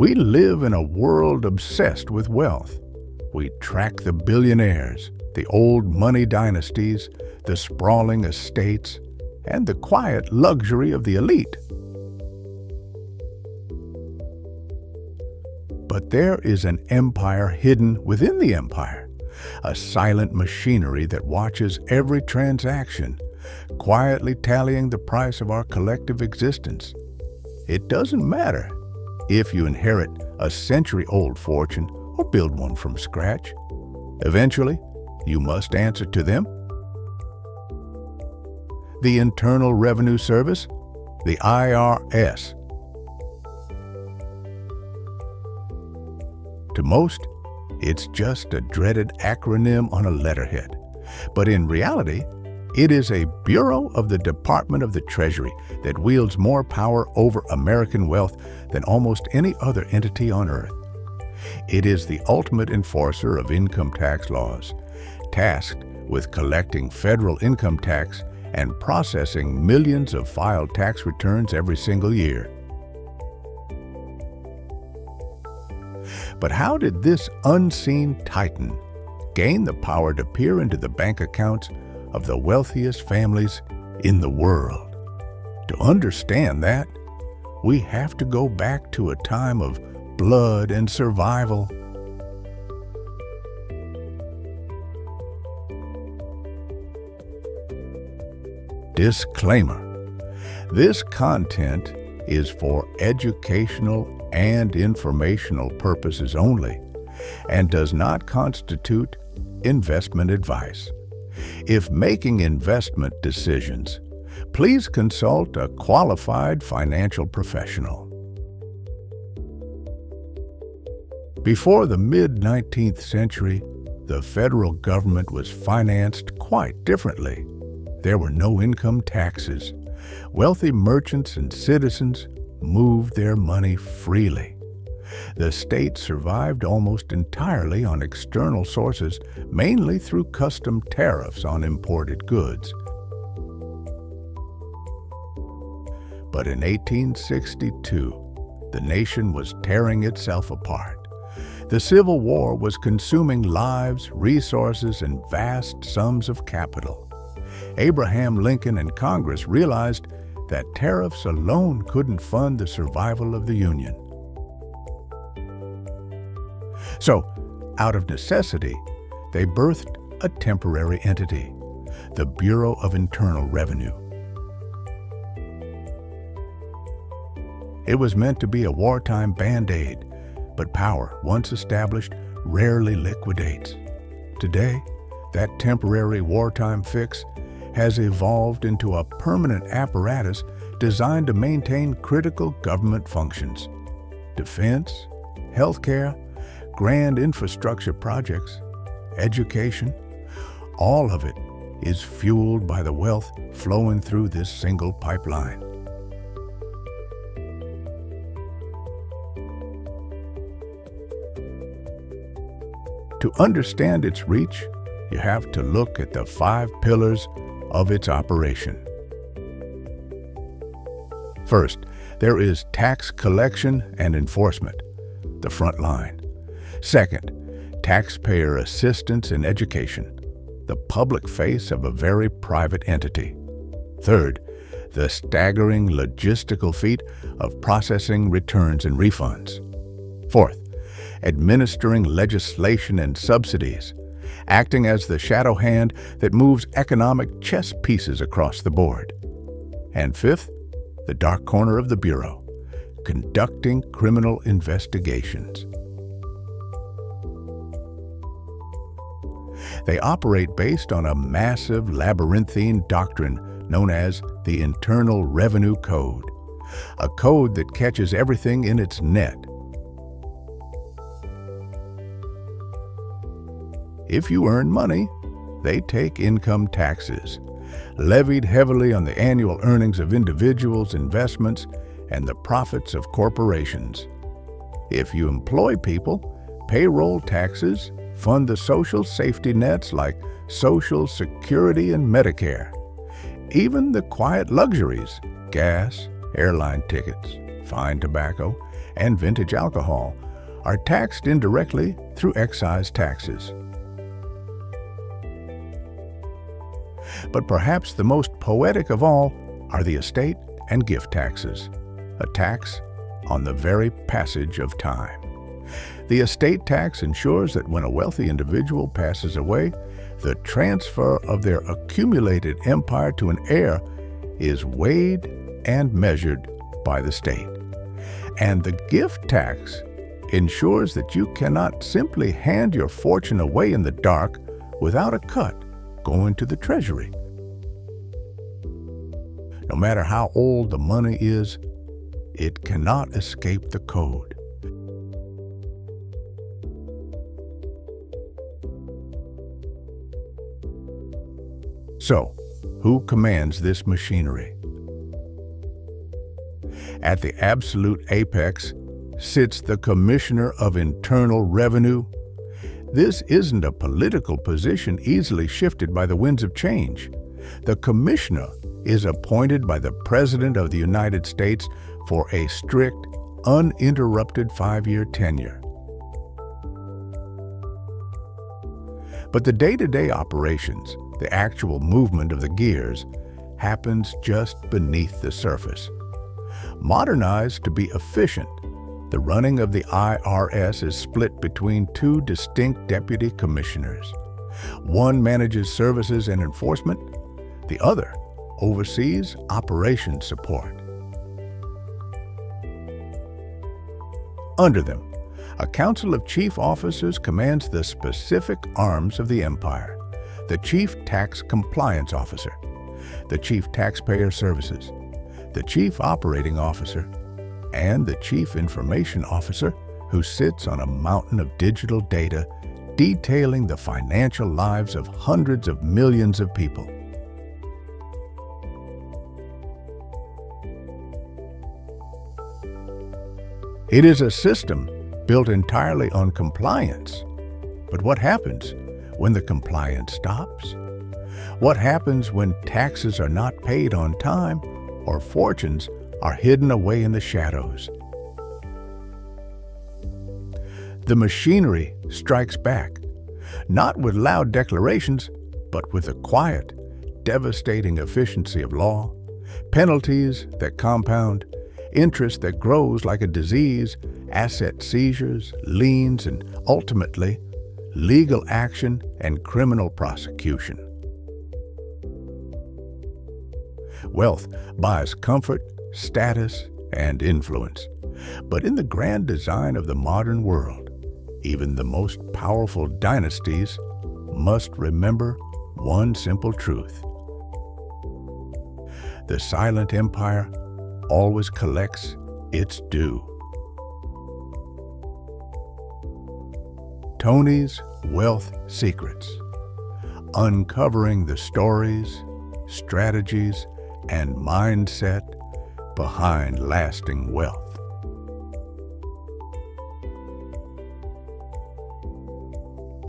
We live in a world obsessed with wealth. We track the billionaires, the old money dynasties, the sprawling estates, and the quiet luxury of the elite. But there is an empire hidden within the empire, a silent machinery that watches every transaction, quietly tallying the price of our collective existence. It doesn't matter if you inherit a century-old fortune or build one from scratch. Eventually, you must answer to them. The Internal Revenue Service, the IRS. To most, it's just a dreaded acronym on a letterhead. But in reality, it is a bureau of the Department of the Treasury that wields more power over American wealth than almost any other entity on earth. It is the ultimate enforcer of income tax laws, tasked with collecting federal income tax and processing millions of filed tax returns every single year. But how did this unseen titan gain the power to peer into the bank accounts of the wealthiest families in the world? To understand that, we have to go back to a time of blood and survival. Disclaimer: this content is for educational and informational purposes only and does not constitute investment advice. If making investment decisions, please consult a qualified financial professional. Before the mid-19th century, the federal government was financed quite differently. There were no income taxes. Wealthy merchants and citizens moved their money freely. The state survived almost entirely on external sources, mainly through custom tariffs on imported goods. But in 1862, the nation was tearing itself apart. The Civil War was consuming lives, resources, and vast sums of capital. Abraham Lincoln and Congress realized that tariffs alone couldn't fund the survival of the Union. So, out of necessity, they birthed a temporary entity, the Bureau of Internal Revenue. It was meant to be a wartime band-aid, but power, once established, rarely liquidates. Today, that temporary wartime fix has evolved into a permanent apparatus designed to maintain critical government functions. Defense, healthcare, grand infrastructure projects, education, all of it is fueled by the wealth flowing through this single pipeline. To understand its reach, you have to look at the 5 pillars of its operation. First, there is tax collection and enforcement, the front line. Second, taxpayer assistance in education, the public face of a very private entity. Third, the staggering logistical feat of processing returns and refunds. Fourth, administering legislation and subsidies, acting as the shadow hand that moves economic chess pieces across the board. And fifth, the dark corner of the Bureau, conducting criminal investigations. They operate based on a massive labyrinthine doctrine known as the Internal Revenue Code, a code that catches everything in its net. If you earn money, they take income taxes, levied heavily on the annual earnings of individuals, investments, and the profits of corporations. If you employ people, payroll taxes fund the social safety nets like Social Security and Medicare. Even the quiet luxuries, gas, airline tickets, fine tobacco, and vintage alcohol are taxed indirectly through excise taxes. But perhaps the most poetic of all are the estate and gift taxes, a tax on the very passage of time. The estate tax ensures that when a wealthy individual passes away, the transfer of their accumulated empire to an heir is weighed and measured by the state. And the gift tax ensures that you cannot simply hand your fortune away in the dark without a cut going to the treasury. No matter how old the money is, it cannot escape the code. So, who commands this machinery? At the absolute apex sits the Commissioner of Internal Revenue. This isn't a political position easily shifted by the winds of change. The Commissioner is appointed by the President of the United States for a strict, uninterrupted 5-year tenure. But the day-to-day operations, the actual movement of the gears, happens just beneath the surface. Modernized to be efficient, the running of the IRS is split between two distinct deputy commissioners. One manages services and enforcement, the other oversees operations support. Under them, a council of chief officers commands the specific arms of the empire: the Chief Tax Compliance Officer, the Chief Taxpayer Services, the Chief Operating Officer, and the Chief Information Officer, who sits on a mountain of digital data detailing the financial lives of hundreds of millions of people. It is a system built entirely on compliance. But what happens when the compliance stops? What happens when taxes are not paid on time or fortunes are hidden away in the shadows? The machinery strikes back, not with loud declarations, but with a quiet, devastating efficiency of law, penalties that compound, interest that grows like a disease, asset seizures, liens, and ultimately, legal action and criminal prosecution. Wealth buys comfort, status, and influence. But in the grand design of the modern world, even the most powerful dynasties must remember one simple truth: the silent empire always collects its due. Tony's Wealth Secrets: uncovering the stories, strategies, and mindset behind lasting wealth.